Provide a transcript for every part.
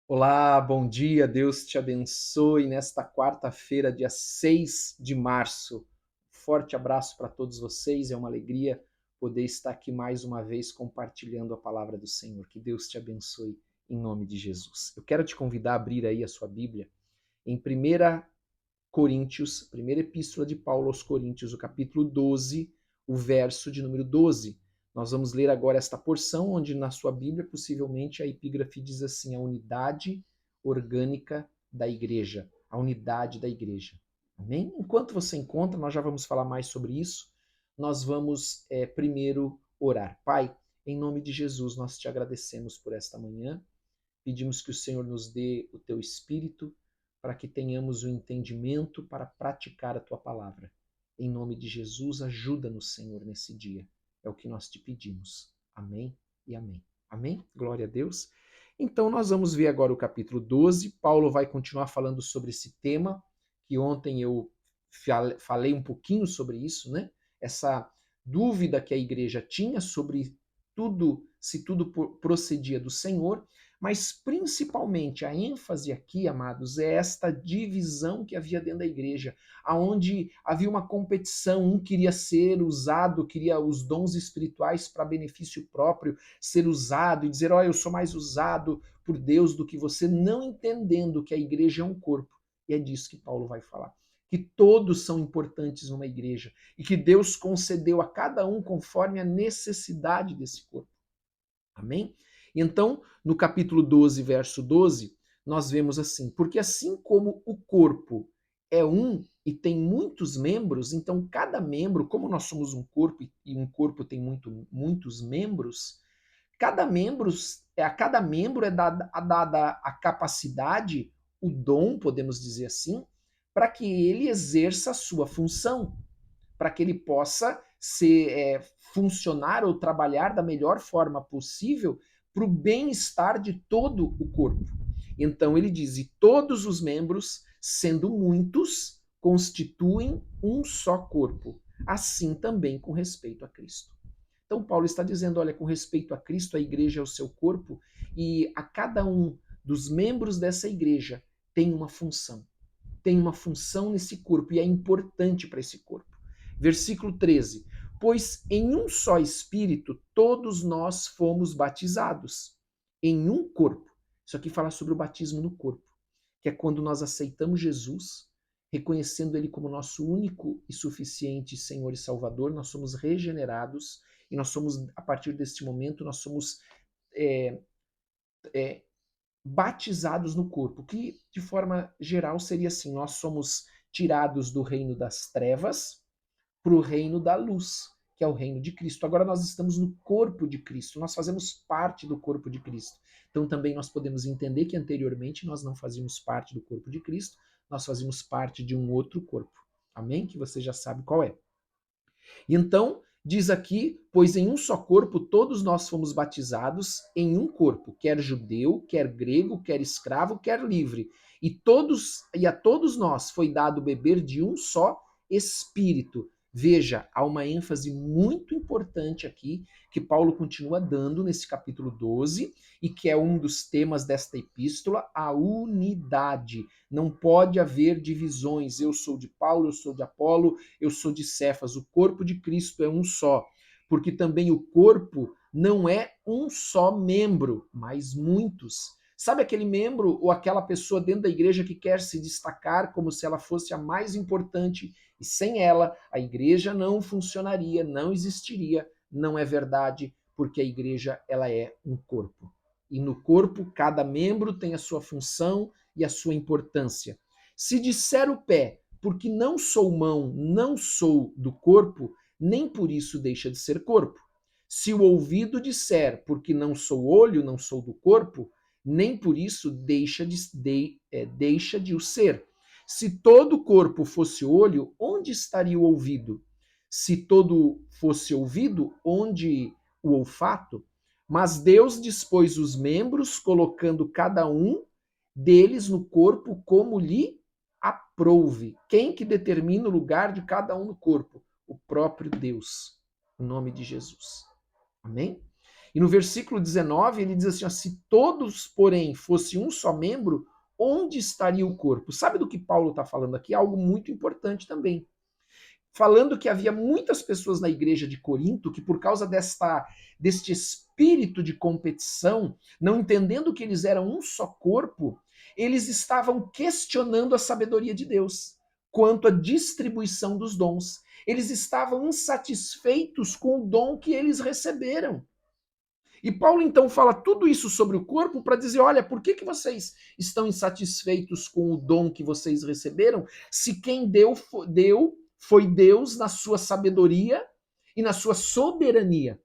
Olá, bom dia, Deus te abençoe nesta quarta-feira, dia 6 de março. Forte abraço para todos vocês, é uma alegria poder estar aqui mais uma vez compartilhando a palavra do Senhor. Que Deus te abençoe em nome de Jesus. Eu quero te convidar a abrir aí a sua Bíblia em 1 Coríntios, primeira epístola de Paulo aos Coríntios, o capítulo 12, o verso de número 12. Nós vamos ler agora esta porção, onde na sua Bíblia, possivelmente, a epígrafe diz assim: a unidade orgânica da igreja. A unidade da igreja. Amém? Enquanto você encontra, nós já vamos falar mais sobre isso. Nós vamos primeiro orar. Pai, em nome de Jesus, nós te agradecemos por esta manhã. Pedimos que o Senhor nos dê o teu espírito para que tenhamos o entendimento para praticar a tua palavra. Em nome de Jesus, ajuda-nos, Senhor, nesse dia. É o que nós te pedimos. Amém e amém. Amém? Glória a Deus. Então, nós vamos ver agora o capítulo 12. Paulo vai continuar falando sobre esse tema, que ontem eu falei um pouquinho sobre isso, né? Essa dúvida que a igreja tinha sobre tudo, se tudo procedia do Senhor, mas principalmente a ênfase aqui, amados, é esta divisão que havia dentro da igreja, aonde havia uma competição, um queria ser usado, queria os dons espirituais para benefício próprio, ser usado e dizer, eu sou mais usado por Deus do que você, não entendendo que a igreja é um corpo. E é disso que Paulo vai falar. Que todos são importantes numa igreja e que Deus concedeu a cada um conforme a necessidade desse corpo. Amém? Então, no capítulo 12, verso 12, nós vemos assim: porque assim como o corpo é um e tem muitos membros, então cada membro, como nós somos um corpo e um corpo tem muitos membros, a cada membro é dada a capacidade, o dom, podemos dizer assim, para que ele exerça a sua função, para que ele possa funcionar ou trabalhar da melhor forma possível para o bem-estar de todo o corpo. Então ele diz: e todos os membros, sendo muitos, constituem um só corpo. Assim também com respeito a Cristo. Então Paulo está dizendo, olha, com respeito a Cristo, a igreja é o seu corpo e a cada um dos membros dessa igreja tem uma função. Tem uma função nesse corpo e é importante para esse corpo. Versículo 13: pois em um só Espírito todos nós fomos batizados, em um corpo. Isso aqui fala sobre o batismo no corpo, que é quando nós aceitamos Jesus, reconhecendo Ele como nosso único e suficiente Senhor e Salvador, nós somos regenerados e nós somos, a partir deste momento, nós somos é, é, batizados no corpo, que de forma geral seria assim: nós somos tirados do reino das trevas para o reino da luz, que é o reino de Cristo. Agora nós estamos no corpo de Cristo, nós fazemos parte do corpo de Cristo. Então também nós podemos entender que anteriormente nós não fazíamos parte do corpo de Cristo, nós fazíamos parte de um outro corpo. Amém? Que você já sabe qual é. Então, diz aqui, pois em um só corpo todos nós fomos batizados em um corpo, quer judeu, quer grego, quer escravo, quer livre. E a todos nós foi dado beber de um só espírito. Veja, há uma ênfase muito importante aqui que Paulo continua dando nesse capítulo 12 e que é um dos temas desta epístola, a unidade. Não pode haver divisões. Eu sou de Paulo, eu sou de Apolo, eu sou de Cefas. O corpo de Cristo é um só, porque também o corpo não é um só membro, mas muitos. Sabe aquele membro ou aquela pessoa dentro da igreja que quer se destacar como se ela fosse a mais importante e sem ela a igreja não funcionaria, não existiria? Não é verdade, porque a igreja ela é um corpo. E no corpo cada membro tem a sua função e a sua importância. Se disser o pé, porque não sou mão, não sou do corpo, nem por isso deixa de ser corpo. Se o ouvido disser, porque não sou olho, não sou do corpo, nem por isso deixa de o ser. Se todo o corpo fosse olho, onde estaria o ouvido? Se todo fosse ouvido, onde o olfato? Mas Deus dispôs os membros, colocando cada um deles no corpo como lhe aprouve. Quem que determina o lugar de cada um no corpo? O próprio Deus, em nome de Jesus. Amém? E no versículo 19 ele diz assim, ó, se todos, porém, fosse um só membro, onde estaria o corpo? Sabe do que Paulo está falando aqui? Algo muito importante também. Falando que havia muitas pessoas na igreja de Corinto que, por causa deste espírito de competição, não entendendo que eles eram um só corpo, eles estavam questionando a sabedoria de Deus quanto à distribuição dos dons. Eles estavam insatisfeitos com o dom que eles receberam. E Paulo então fala tudo isso sobre o corpo para dizer, olha, por que vocês estão insatisfeitos com o dom que vocês receberam, se quem deu foi Deus na sua sabedoria e na sua soberania.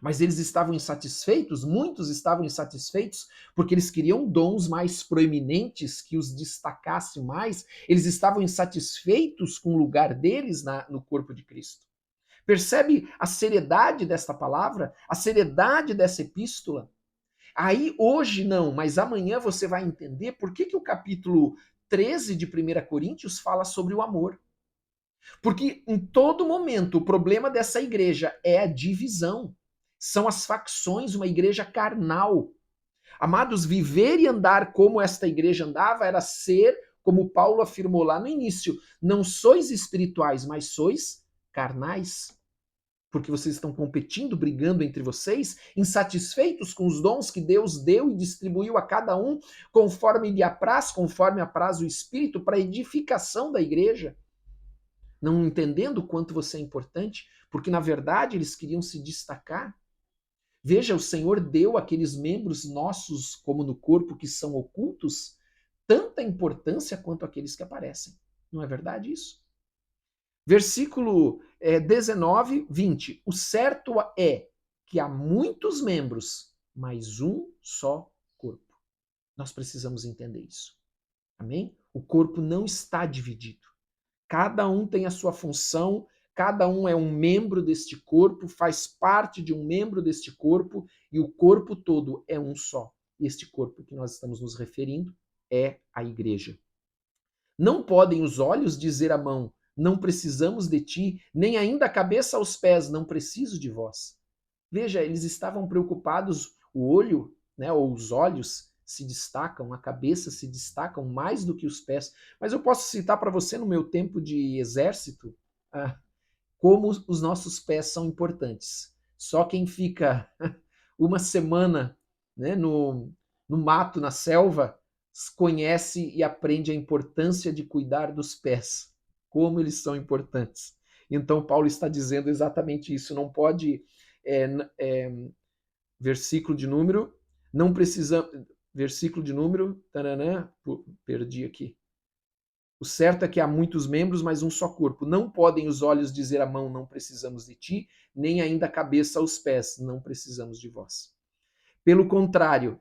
Mas eles estavam insatisfeitos, muitos estavam insatisfeitos, porque eles queriam dons mais proeminentes que os destacassem mais, eles estavam insatisfeitos com o lugar deles no corpo de Cristo. Percebe a seriedade desta palavra? A seriedade dessa epístola? Aí hoje não, mas amanhã você vai entender por que o capítulo 13 de 1 Coríntios fala sobre o amor. Porque em todo momento o problema dessa igreja é a divisão. São as facções, uma igreja carnal. Amados, viver e andar como esta igreja andava era ser, como Paulo afirmou lá no início, não sois espirituais, mas sois carnais, porque vocês estão competindo, brigando entre vocês, insatisfeitos com os dons que Deus deu e distribuiu a cada um, conforme lhe apraz, conforme apraz o Espírito, para a edificação da igreja. Não entendendo o quanto você é importante, porque na verdade eles queriam se destacar. Veja, o Senhor deu àqueles membros nossos, como no corpo, que são ocultos, tanta importância quanto aqueles que aparecem. Não é verdade isso? Versículo 19, 20. O certo é que há muitos membros, mas um só corpo. Nós precisamos entender isso. Amém? O corpo não está dividido. Cada um tem a sua função, cada um é um membro deste corpo, faz parte de um membro deste corpo, e o corpo todo é um só. Este corpo que nós estamos nos referindo é a igreja. Não podem os olhos dizer à mão, não precisamos de ti, nem ainda a cabeça aos pés, não preciso de vós. Veja, eles estavam preocupados, o olho, né, ou os olhos se destacam, a cabeça se destacam mais do que os pés. Mas eu posso citar para você no meu tempo de exército, como os nossos pés são importantes. Só quem fica uma semana, né, no mato, na selva, conhece e aprende a importância de cuidar dos pés, como eles são importantes. Então Paulo está dizendo exatamente isso. Não pode, versículo de número, não precisa, versículo de número, taranã, perdi aqui. O certo é que há muitos membros, mas um só corpo. Não podem os olhos dizer à mão, não precisamos de ti, nem ainda a cabeça aos pés, não precisamos de vós. Pelo contrário,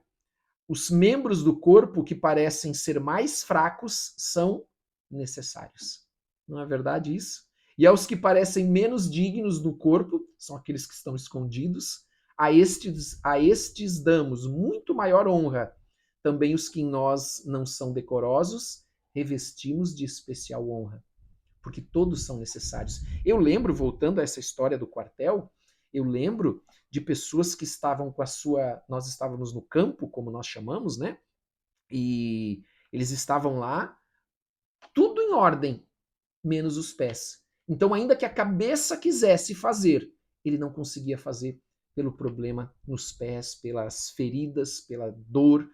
os membros do corpo que parecem ser mais fracos são necessários. Não é verdade isso? E aos que parecem menos dignos do corpo, são aqueles que estão escondidos, a estes damos muito maior honra. Também os que em nós não são decorosos, revestimos de especial honra. Porque todos são necessários. Eu lembro, voltando a essa história do quartel, eu lembro de pessoas que estavam com a sua... Nós estávamos no campo, como nós chamamos, né? E eles estavam lá, tudo em ordem, menos os pés. Então, ainda que a cabeça quisesse fazer, ele não conseguia fazer pelo problema nos pés, pelas feridas, pela dor,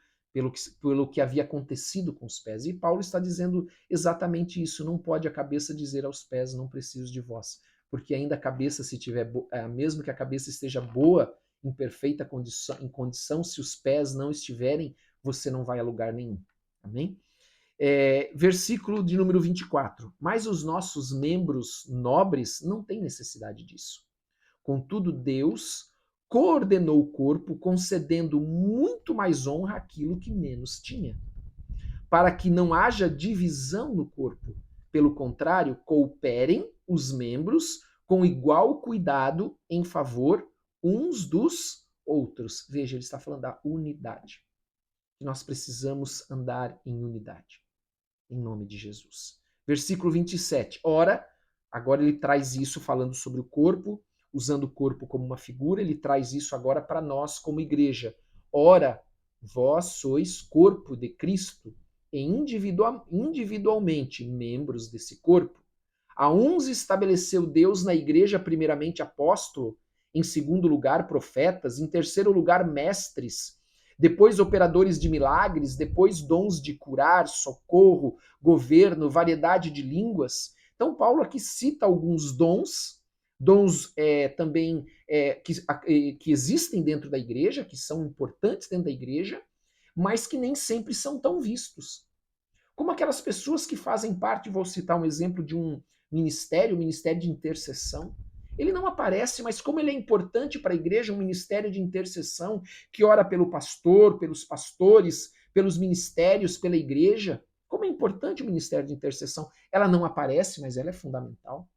pelo que havia acontecido com os pés. E Paulo está dizendo exatamente isso. Não pode a cabeça dizer aos pés, não preciso de vós. Porque ainda a cabeça, se tiver, mesmo que a cabeça esteja boa, em perfeita condição, se os pés não estiverem, você não vai a lugar nenhum. Amém? Versículo de número 24. Mas os nossos membros nobres não têm necessidade disso. Contudo, Deus coordenou o corpo, concedendo muito mais honra àquilo que menos tinha, para que não haja divisão no corpo. Pelo contrário, cooperem os membros com igual cuidado em favor uns dos outros. Veja, ele está falando da unidade. Nós precisamos andar em unidade, em nome de Jesus. Versículo 27. Ora, agora ele traz isso falando sobre o corpo. usando o corpo como uma figura, ele traz isso agora para nós como igreja. Ora, vós sois corpo de Cristo e individualmente membros desse corpo. A uns estabeleceu Deus na igreja, primeiramente apóstolo, em segundo lugar profetas, em terceiro lugar mestres, depois operadores de milagres, depois dons de curar, socorro, governo, variedade de línguas. Então Paulo aqui cita alguns dons também que existem dentro da igreja, que são importantes dentro da igreja, mas que nem sempre são tão vistos. Como aquelas pessoas que fazem parte, vou citar um exemplo de um ministério, o ministério de intercessão. Ele não aparece, mas como ele é importante para a igreja, um ministério de intercessão que ora pelo pastor, pelos pastores, pelos ministérios, pela igreja. Como é importante o ministério de intercessão. Ela não aparece, mas ela é fundamental.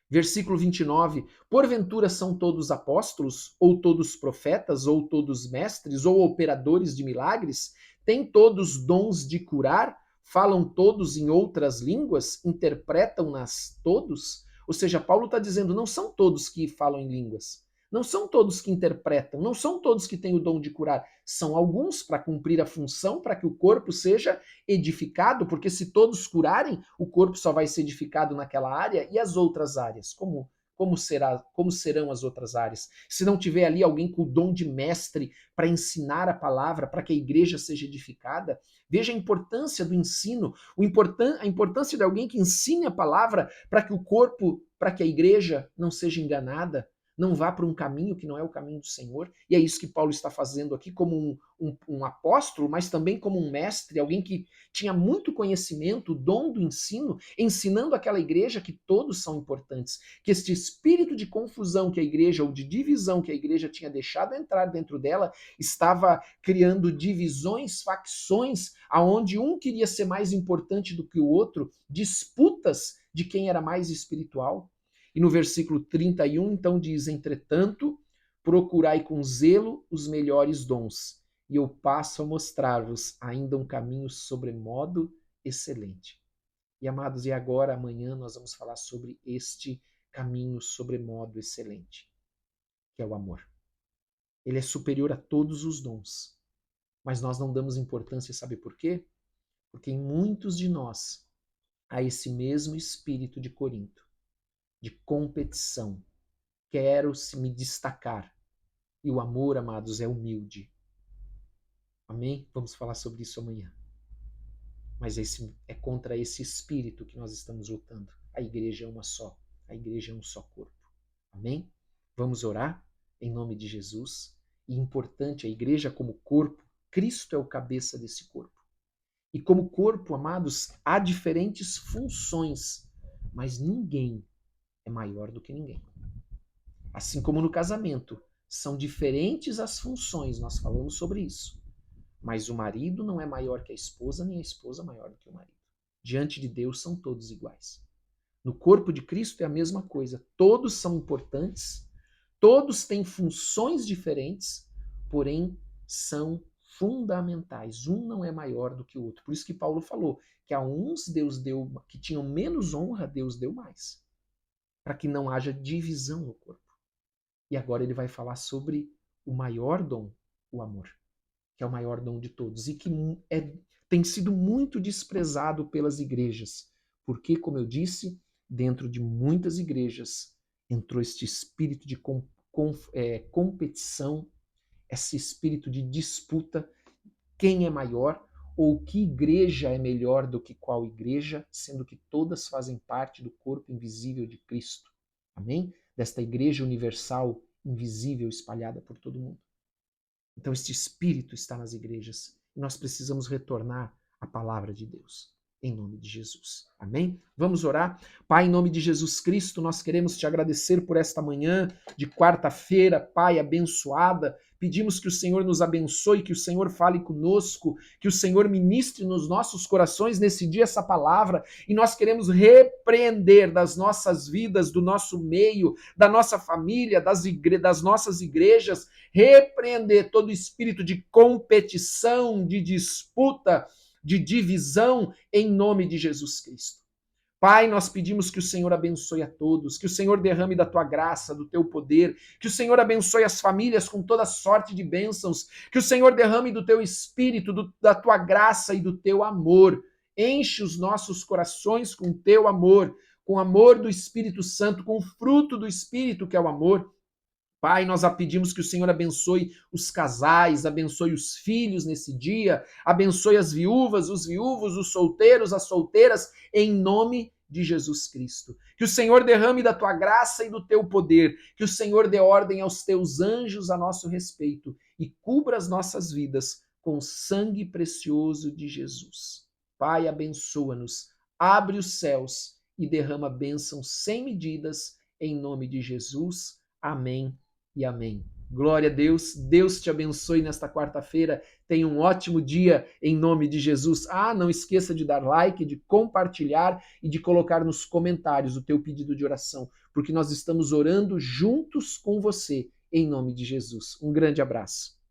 Versículo 29, porventura são todos apóstolos, ou todos profetas, ou todos mestres, ou operadores de milagres? Têm todos dons de curar? Falam todos em outras línguas? Interpretam-nas todos? Ou seja, Paulo está dizendo, não são todos que falam em línguas, não são todos que interpretam, não são todos que têm o dom de curar, são alguns para cumprir a função, para que o corpo seja edificado, porque se todos curarem, o corpo só vai ser edificado naquela área, e as outras áreas? Como serão as outras áreas? Se não tiver ali alguém com o dom de mestre para ensinar a palavra, para que a igreja seja edificada, veja a importância do ensino, a importância de alguém que ensine a palavra para que o corpo, para que a igreja não seja enganada, não vá para um caminho que não é o caminho do Senhor. E é isso que Paulo está fazendo aqui como um apóstolo, mas também como um mestre, alguém que tinha muito conhecimento, o dom do ensino, ensinando aquela igreja que todos são importantes, que este espírito de confusão que a igreja, ou de divisão que a igreja tinha deixado entrar dentro dela, estava criando divisões, facções, aonde um queria ser mais importante do que o outro, disputas de quem era mais espiritual. E no versículo 31, então diz, entretanto, procurai com zelo os melhores dons, e eu passo a mostrar-vos ainda um caminho sobremodo excelente. E amados, e agora, amanhã, nós vamos falar sobre este caminho sobremodo excelente, que é o amor. Ele é superior a todos os dons, mas nós não damos importância, sabe por quê? Porque em muitos de nós há esse mesmo espírito de Corinto, de competição. Quero me destacar. E o amor, amados, é humilde. Amém? Vamos falar sobre isso amanhã. Mas é contra esse espírito que nós estamos lutando. A igreja é uma só. A igreja é um só corpo. Amém? Vamos orar em nome de Jesus. E importante, a igreja como corpo, Cristo é o cabeça desse corpo. E como corpo, amados, há diferentes funções, mas ninguém é maior do que ninguém. Assim como no casamento, são diferentes as funções, nós falamos sobre isso. Mas o marido não é maior que a esposa, nem a esposa maior do que o marido. Diante de Deus são todos iguais. No corpo de Cristo é a mesma coisa. Todos são importantes, todos têm funções diferentes, porém são fundamentais. Um não é maior do que o outro. Por isso que Paulo falou que a uns Deus deu, que tinham menos honra, Deus deu mais. Para que não haja divisão no corpo. E agora ele vai falar sobre o maior dom, o amor, que é o maior dom de todos e que tem sido muito desprezado pelas igrejas, porque, como eu disse, dentro de muitas igrejas entrou este espírito de competição, esse espírito de disputa, quem é maior ou que igreja é melhor do que qual igreja, sendo que todas fazem parte do corpo invisível de Cristo. Amém? Desta igreja universal, invisível, espalhada por todo mundo. Então, este espírito está nas igrejas e nós precisamos retornar à palavra de Deus, em nome de Jesus. Amém? Vamos orar? Pai, em nome de Jesus Cristo, nós queremos te agradecer por esta manhã de quarta-feira, Pai, abençoada. Pedimos que o Senhor nos abençoe, que o Senhor fale conosco, que o Senhor ministre nos nossos corações nesse dia essa palavra, e nós queremos repreender das nossas vidas, do nosso meio, da nossa família, das nossas igrejas, repreender todo espírito de competição, de disputa, de divisão, em nome de Jesus Cristo. Pai, nós pedimos que o Senhor abençoe a todos, que o Senhor derrame da tua graça, do teu poder, que o Senhor abençoe as famílias com toda sorte de bênçãos, que o Senhor derrame do teu espírito, da tua graça e do teu amor. Enche os nossos corações com teu amor, com o amor do Espírito Santo, com o fruto do Espírito, que é o amor. Pai, nós pedimos que o Senhor abençoe os casais, abençoe os filhos nesse dia, abençoe as viúvas, os viúvos, os solteiros, as solteiras, em nome de Jesus Cristo. Que o Senhor derrame da tua graça e do teu poder, que o Senhor dê ordem aos teus anjos a nosso respeito e cubra as nossas vidas com o sangue precioso de Jesus. Pai, abençoa-nos, abre os céus e derrama bênçãos sem medidas, em nome de Jesus. Amém e amém. Glória a Deus. Deus te abençoe nesta quarta-feira. Tenha um ótimo dia em nome de Jesus. Não esqueça de dar like, de compartilhar e de colocar nos comentários o teu pedido de oração, porque nós estamos orando juntos com você em nome de Jesus. Um grande abraço.